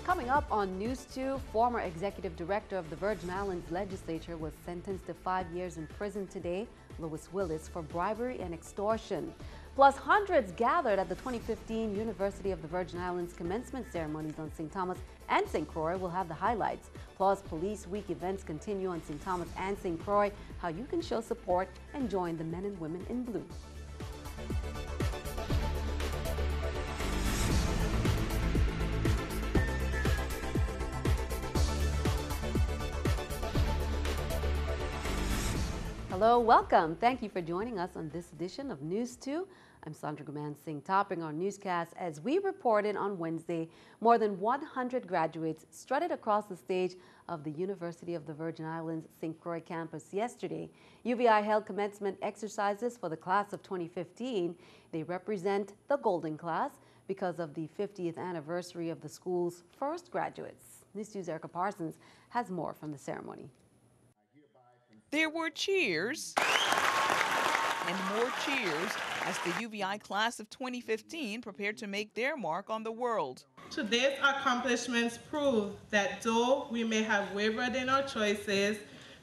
Coming up on News 2, former executive director of the Virgin Islands Legislature was sentenced to 5 years in prison today, Lewis Willis, for bribery and extortion. Plus, hundreds gathered at the 2015 University of the Virgin Islands Commencement Ceremonies on St. Thomas and St. Croix. Will have the highlights. Plus, Police Week events continue on St. Thomas and St. Croix. How you can show support and join the men and women in blue. Hello, welcome. Thank you for joining us on this edition of News 2. I'm Sandra Guman Singh, topping our newscast. As we reported on Wednesday, more than 100 graduates strutted across the stage of the University of the Virgin Islands St. Croix campus yesterday. UVI held commencement exercises for the class of 2015. They represent the golden class because of the 50th anniversary of the school's first graduates. News 2's Erica Parsons has more from the ceremony. There were cheers and more cheers as the UVI class of 2015 prepared to make their mark on the world. Today's accomplishments prove that though we may have wavered in our choices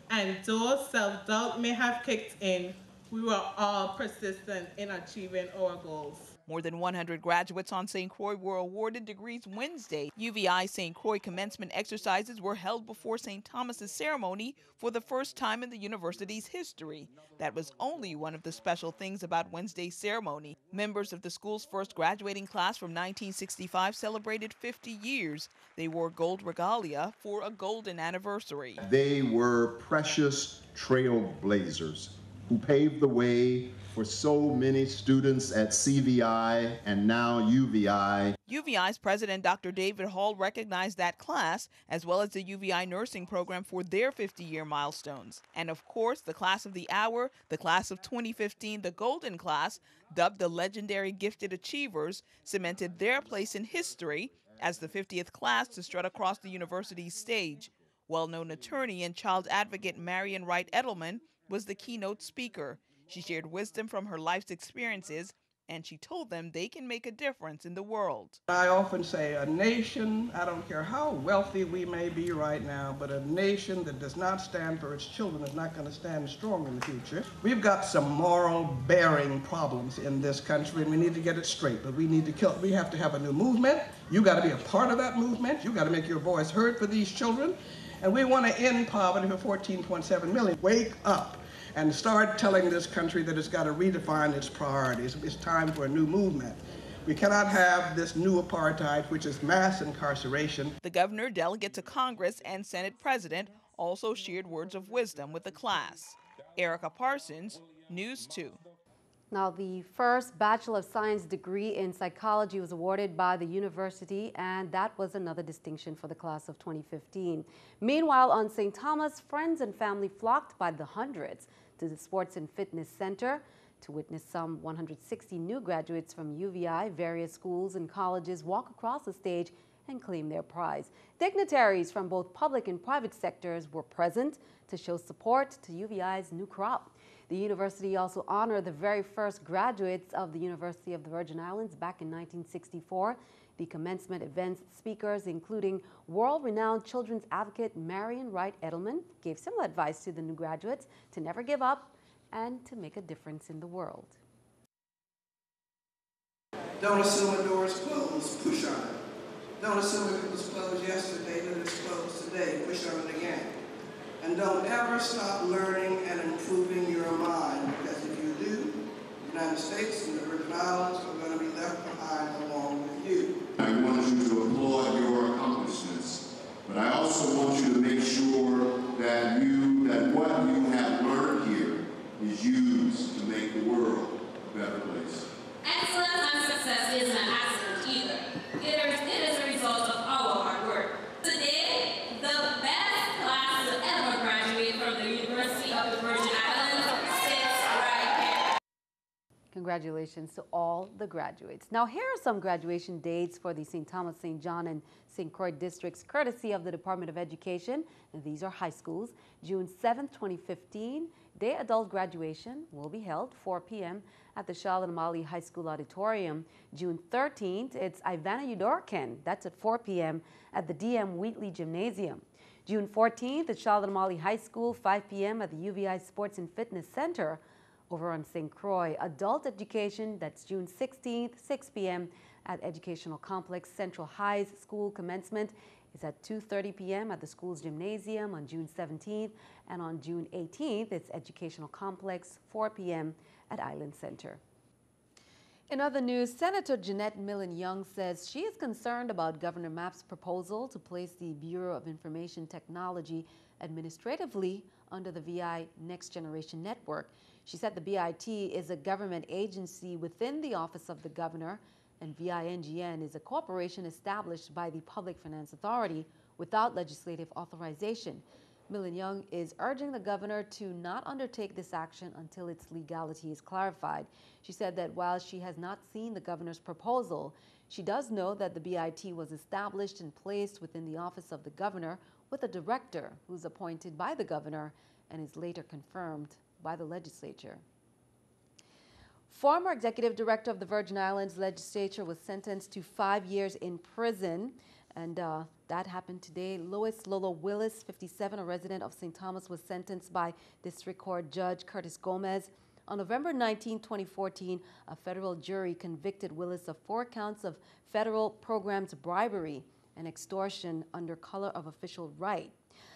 and though self-doubt may have kicked in, we were all persistent in achieving our goals. More than 100 graduates on St. Croix were awarded degrees Wednesday. UVI St. Croix commencement exercises were held before St. Thomas's ceremony for the first time in the university's history. That was only one of the special things about Wednesday's ceremony. Members of the school's first graduating class from 1965 celebrated 50 years. They wore gold regalia for a golden anniversary. They were precious trailblazers who paved the way for so many students at CVI and now UVI. UVI's president, Dr. David Hall, recognized that class as well as the UVI nursing program for their 50-year milestones. And of course, the class of the hour, the class of 2015, the golden class, dubbed the legendary Gifted Achievers, cemented their place in history as the 50th class to strut across the university's stage. Well-known attorney and child advocate Marian Wright Edelman was the keynote speaker. She shared wisdom from her life's experiences, and she told them they can make a difference in the world. I often say a nation, I don't care how wealthy we may be right now, but a nation that does not stand for its children is not going to stand strong in the future. We've got some moral bearing problems in this country, and we need to get it straight, but we have to have a new movement. You got to be a part of that movement. You got to make your voice heard for these children, and we want to end poverty for 14.7 million. Wake up and start telling this country that it's got to redefine its priorities. It's time for a new movement. We cannot have this new apartheid, which is mass incarceration. The governor, delegate to Congress, and Senate president also shared words of wisdom with the class. Erica Parsons, News 2. Now, the first Bachelor of Science degree in psychology was awarded by the university, and that was another distinction for the class of 2015. Meanwhile, on St. Thomas, friends and family flocked by the hundreds to the Sports and Fitness Center to witness some 160 new graduates from UVI. Various schools and colleges walk across the stage and claim their prize. Dignitaries from both public and private sectors were present to show support to UVI's new crop. The university also honored the very first graduates of the University of the Virgin Islands back in 1964. The commencement event's speakers, including world-renowned children's advocate Marian Wright Edelman, gave similar advice to the new graduates to never give up and to make a difference in the world. Don't assume a door is closed, push on it. Don't assume if it was closed yesterday that it's closed today, push on it again. And don't ever stop learning and improving your mind, because if you do, the United States and the Virgin Islands are going to be left behind along with you. I want you to applaud your accomplishments, but I also want you to make sure that what you have learned here is used to make the world a better place. Excellence and success isn't an accident either. It is a result of our hard work. Today, the best class to ever graduate from the University of the Virgin Islands sits right here. Congratulations to all the graduates. Now, here are some graduation dates for the St. Thomas, St. John, and St. Croix districts, courtesy of the Department of Education. And these are high schools. June 7th, 2015, Day adult graduation will be held 4 p.m. at the Charlotte Amalie High School Auditorium. June 13th, it's Ivana Udorkin. That's at 4 p.m. at the DM Wheatley Gymnasium. June 14th at Charlotte Amalie High School, 5 p.m. at the UVI Sports and Fitness Center over on St. Croix. Adult education, that's June 16th, 6 p.m. at Educational Complex. Central High's school commencement is at 2:30 p.m. at the school's gymnasium on June 17th, and on June 18th, it's Educational Complex, 4 p.m. at Island Center. In other news, Senator Jeanette Millen-Young says she is concerned about Governor Mapp's proposal to place the Bureau of Information Technology administratively under the VI Next Generation Network. She said the BIT is a government agency within the Office of the Governor, and VINGN is a corporation established by the Public Finance Authority without legislative authorization. Millen-Young is urging the governor to not undertake this action until its legality is clarified. She said that while she has not seen the governor's proposal, she does know that the BIT was established and placed within the office of the governor with a director who's appointed by the governor and is later confirmed by the legislature. Former executive director of the Virgin Islands Legislature was sentenced to 5 years in prison, and that happened today. Lois Lolo Willis, 57, a resident of St. Thomas, was sentenced by District Court Judge Curtis Gomez. On November 19, 2014, a federal jury convicted Willis of 4 counts of federal programs bribery and extortion under color of official right.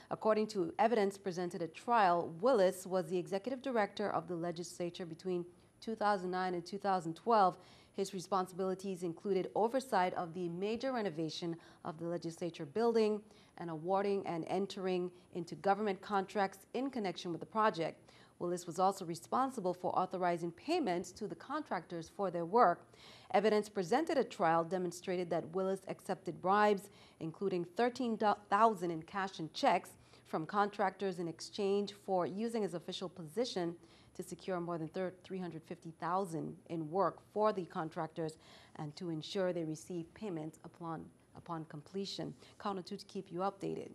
According to evidence presented at trial, Willis was the executive director of the legislature between 2009 and 2012. His responsibilities included oversight of the major renovation of the legislature building and awarding and entering into government contracts in connection with the project. Willis was also responsible for authorizing payments to the contractors for their work. Evidence presented at trial demonstrated that Willis accepted bribes, including $13,000 in cash and checks from contractors in exchange for using his official position to secure more than $350,000 in work for the contractors and to ensure they receive payments upon completion. Count on two to keep you updated.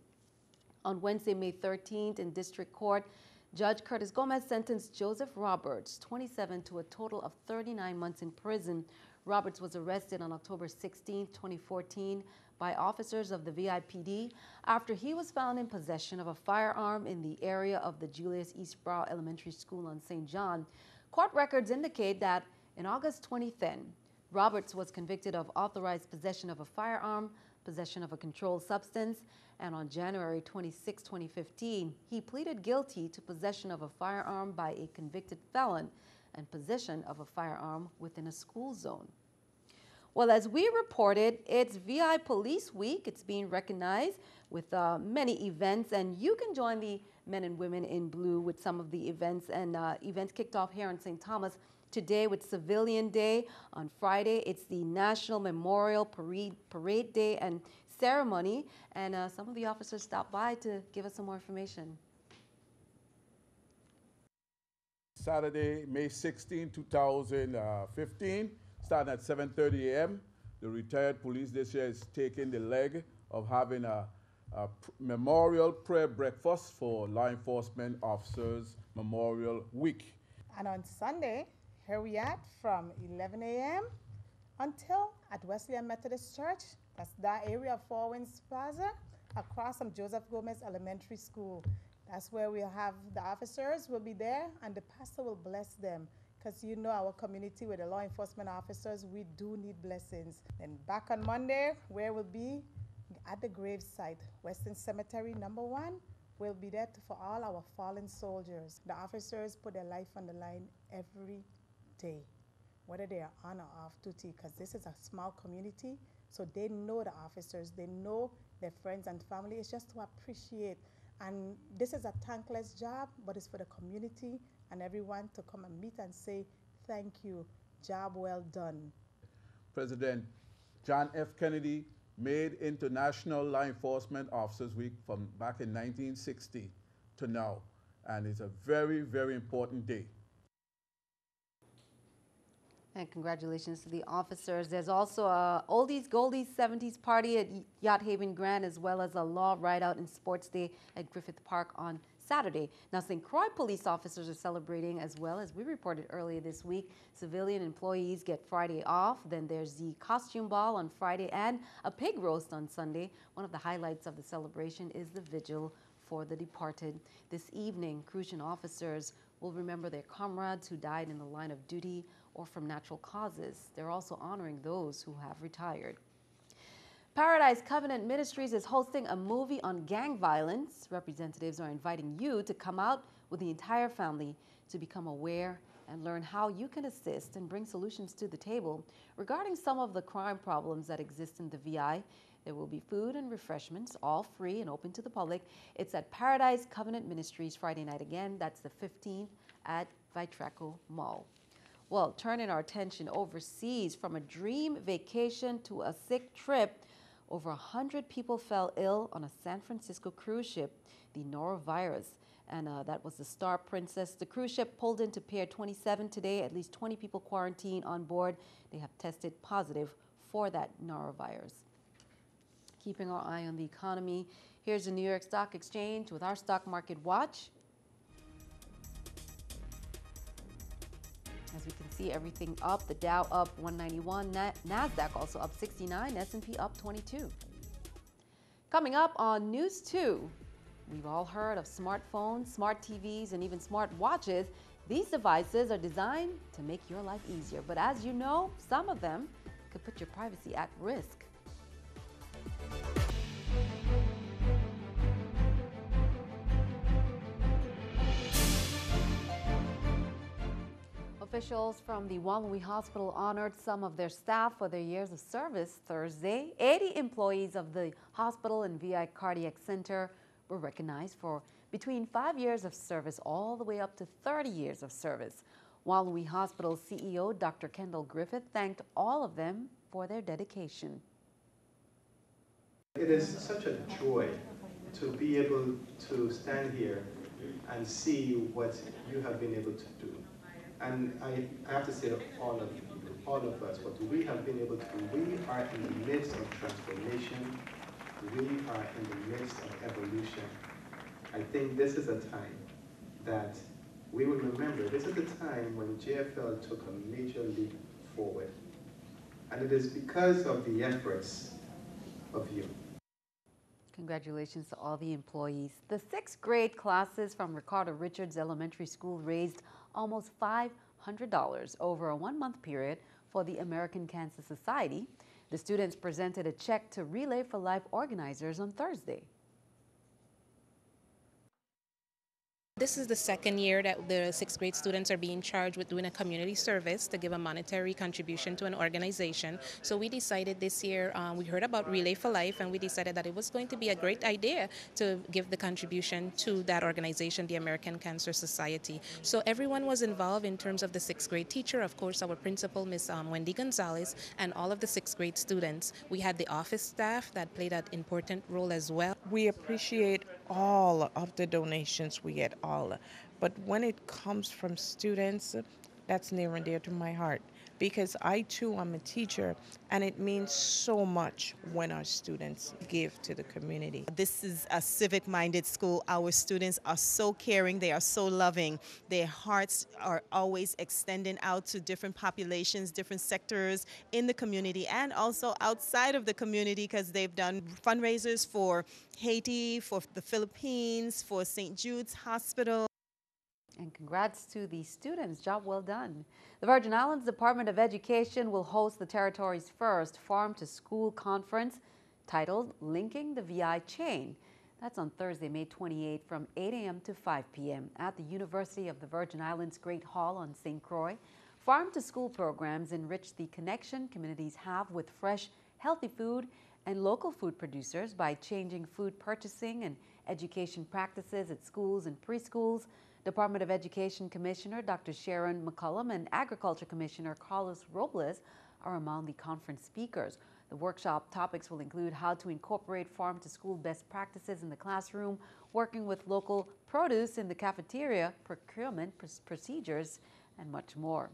On Wednesday, May 13th, in District Court, Judge Curtis Gomez sentenced Joseph Roberts, 27, to a total of 39 months in prison. Roberts was arrested on October 16, 2014, by officers of the VIPD after he was found in possession of a firearm in the area of the Julius Eastbrough Elementary School on St. John. Court records indicate that in August 2010, Roberts was convicted of authorized possession of a firearm, possession of a controlled substance, and on January 26, 2015, he pleaded guilty to possession of a firearm by a convicted felon and possession of a firearm within a school zone. Well, as we reported, it's VI Police Week. It's being recognized with many events, and you can join the men and women in blue with some of the events. And events kicked off here in St. Thomas today with Civilian Day. On Friday, it's the National Memorial Parade Day and Ceremony. And some of the officers stopped by to give us some more information. Saturday, May 16, 2015. Starting at 7:30 a.m., the retired police this year is taking the leg of having a memorial prayer breakfast for law enforcement officers Memorial Week. And on Sunday, here we at from 11 a.m. until at Wesleyan Methodist Church, that's that area of Four Winds Plaza, across from Joseph Gomez Elementary School. That's where we'll have the officers will be there, and the pastor will bless them. Because you know our community with the law enforcement officers, we do need blessings. Then back on Monday, where we'll be at the grave site, Western Cemetery #1, we'll be there for all our fallen soldiers. The officers put their life on the line every day, whether they are on or off duty, because this is a small community, so they know the officers, they know their friends and family. It's just to appreciate. And this is a thankless job, but it's for the community and everyone to come and meet and say, thank you, job well done. President John F. Kennedy made International Law Enforcement Officers Week from back in 1960 to now. And it's a very, very important day. And congratulations to the officers. There's also a oldies goldies 70s party at Yacht Haven Grand, as well as a law ride out and sports day at Griffith Park on Saturday. Now, St. Croix police officers are celebrating as well. As we reported earlier this week, civilian employees get Friday off. Then there's the costume ball on Friday and a pig roast on Sunday. One of the highlights of the celebration is the vigil for the departed. This evening, Crucian officers will remember their comrades who died in the line of duty or from natural causes. They're also honoring those who have retired. Paradise Covenant Ministries is hosting a movie on gang violence. Representatives are inviting you to come out with the entire family to become aware and learn how you can assist and bring solutions to the table regarding some of the crime problems that exist in the VI. There will be food and refreshments, all free and open to the public. It's at Paradise Covenant Ministries Friday night again. That's the 15th at Vitraco Mall. Well, turning our attention overseas, from a dream vacation to a sick trip, over 100 people fell ill on a San Francisco cruise ship, the norovirus, and that was the Star Princess. The cruise ship pulled into Pier 27 today. At least 20 people quarantined on board. They have tested positive for that norovirus. Keeping our eye on the economy, here's the New York Stock Exchange with our stock market watch. As we can see, everything up. The Dow up 191, NASDAQ also up 69, S&P up 22. Coming up on News 2, we've all heard of smartphones, smart TVs, and even smart watches. These devices are designed to make your life easier. But as you know, some of them could put your privacy at risk. Officials from the Wallonie Hospital honored some of their staff for their years of service Thursday. 80 employees of the hospital and VI Cardiac Center were recognized for between 5 years of service all the way up to 30 years of service. Wallonie Hospital CEO Dr. Kendall Griffith thanked all of them for their dedication. It is such a joy to be able to stand here and see what you have been able to do. And I have to say to all of you, all of us, what we have been able to do, we are in the midst of transformation. We are in the midst of evolution. I think this is a time that we will remember. This is the time when JFL took a major leap forward. And it is because of the efforts of you. Congratulations to all the employees. The 6th grade classes from Ricardo Richards Elementary School raised almost $500 over a 1-month period for the American Cancer Society. The students presented a check to Relay for Life organizers on Thursday. This is the second year that the 6th grade students are being charged with doing a community service to give a monetary contribution to an organization. So we decided this year, we heard about Relay for Life, and we decided that it was going to be a great idea to give the contribution to that organization, the American Cancer Society. So everyone was involved in terms of the 6th grade teacher, of course, our principal, Miss Wendy Gonzalez, and all of the 6th grade students. We had the office staff that played an important role as well. We appreciate all of the donations we get. But when it comes from students, that's near and dear to my heart, because I too am a teacher, and it means so much when our students give to the community. This is a civic-minded school. Our students are so caring, they are so loving. Their hearts are always extending out to different populations, different sectors in the community, and also outside of the community, because they've done fundraisers for Haiti, for the Philippines, for St. Jude's Hospital. And congrats to the students. Job well done. The Virgin Islands Department of Education will host the territory's first farm-to-school conference titled Linking the VI Chain. That's on Thursday, May 28 from 8 a.m. to 5 p.m. at the University of the Virgin Islands Great Hall on St. Croix. Farm-to-school programs enrich the connection communities have with fresh, healthy food and local food producers by changing food purchasing and education practices at schools and preschools. Department of Education Commissioner Dr. Sharon McCullum and Agriculture Commissioner Carlos Robles are among the conference speakers. The workshop topics will include how to incorporate farm-to-school best practices in the classroom, working with local produce in the cafeteria, procurement procedures, and much more.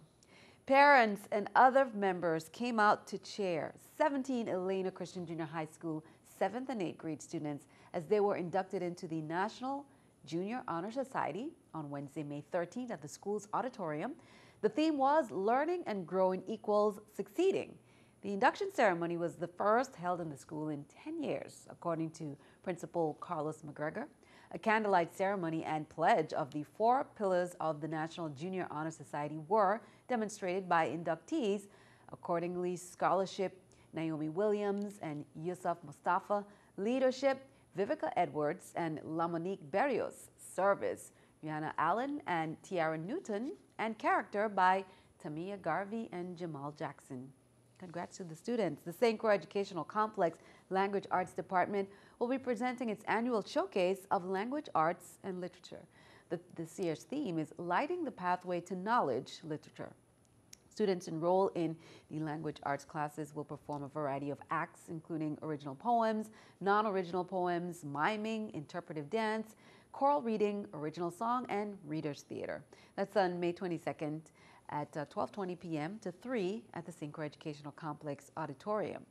Parents and other members came out to cheer 17 Elena Christian Junior High School 7th and 8th grade students as they were inducted into the National Junior Honor Society on Wednesday, May 13th at the school's auditorium. The theme was Learning and Growing Equals Succeeding. The induction ceremony was the first held in the school in 10 years, according to Principal Carlos McGregor. A candlelight ceremony and pledge of the 4 pillars of the National Junior Honor Society were demonstrated by inductees. Accordingly, scholarship, Naomi Williams and Yusuf Mustafa; leadership, Vivica Edwards and Lamonique Berrios; service, Rihanna Allen and Tiara Newton; and character by Tamia Garvey and Jamal Jackson. Congrats to the students. The St. Croix Educational Complex Language Arts Department will be presenting its annual showcase of language arts and literature. This year's theme is Lighting the Pathway to Knowledge Literature. Students enroll in the language arts classes will perform a variety of acts, including original poems, non-original poems, miming, interpretive dance, choral reading, original song, and readers theater. That's on May 22nd at 12:20 p.m. to 3 at the St. Croix Educational Complex Auditorium.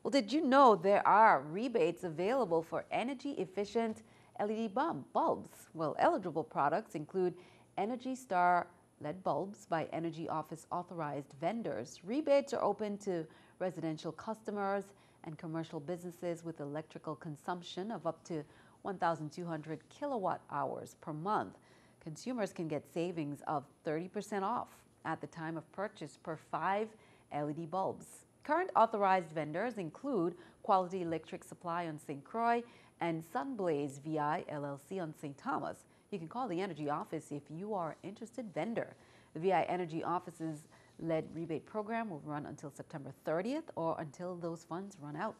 Well, did you know there are rebates available for energy-efficient LED bulbs? Well, eligible products include Energy Star LED bulbs by Energy Office authorized vendors. Rebates are open to residential customers and commercial businesses with electrical consumption of up to 1,200 kilowatt hours per month. Consumers can get savings of 30% off at the time of purchase per 5 LED bulbs. Current authorized vendors include Quality Electric Supply on St. Croix and Sunblaze VI LLC on St. Thomas. You can call the Energy Office if you are an interested vendor. The VI Energy Office's LED rebate program will run until September 30th or until those funds run out.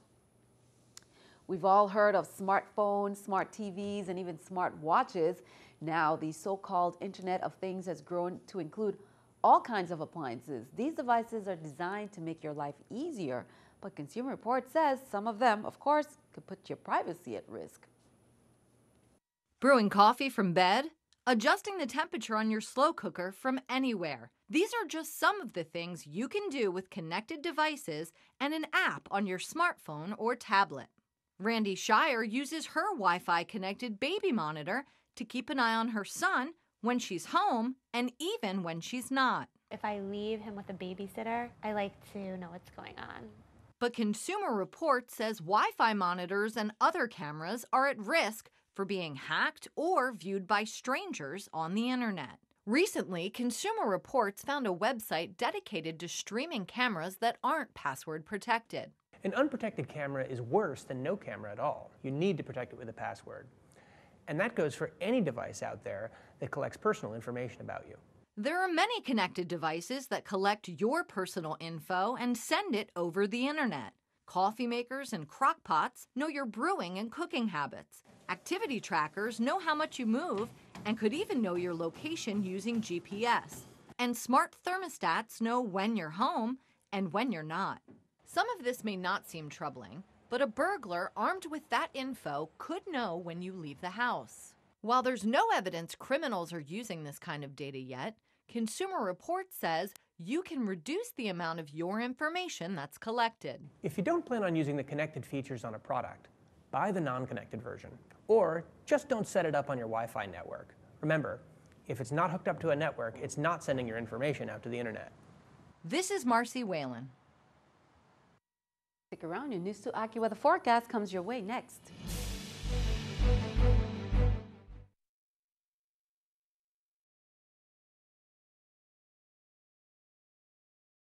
We've all heard of smartphones, smart TVs, and even smart watches. Now, the so-called Internet of Things has grown to include all kinds of appliances. These devices are designed to make your life easier, but Consumer Reports says some of them, of course, could put your privacy at risk. Brewing coffee from bed? Adjusting the temperature on your slow cooker from anywhere. These are just some of the things you can do with connected devices and an app on your smartphone or tablet. Randy Shire uses her Wi-Fi connected baby monitor to keep an eye on her son when she's home and even when she's not. If I leave him with a babysitter, I like to know what's going on. But Consumer Reports says Wi-Fi monitors and other cameras are at risk for being hacked or viewed by strangers on the internet. Recently, Consumer Reports found a website dedicated to streaming cameras that aren't password protected. An unprotected camera is worse than no camera at all. You need to protect it with a password. And that goes for any device out there that collects personal information about you. There are many connected devices that collect your personal info and send it over the internet. Coffee makers and crock pots know your brewing and cooking habits. Activity trackers know how much you move and could even know your location using GPS. And smart thermostats know when you're home and when you're not. Some of this may not seem troubling, but a burglar armed with that info could know when you leave the house. While there's no evidence criminals are using this kind of data yet, Consumer Reports says you can reduce the amount of your information that's collected. If you don't plan on using the connected features on a product, buy the non-connected version, or just don't set it up on your Wi-Fi network. Remember, if it's not hooked up to a network, it's not sending your information out to the internet. This is Marcy Whalen. Stick around, your News 2 AccuWeather forecast comes your way next.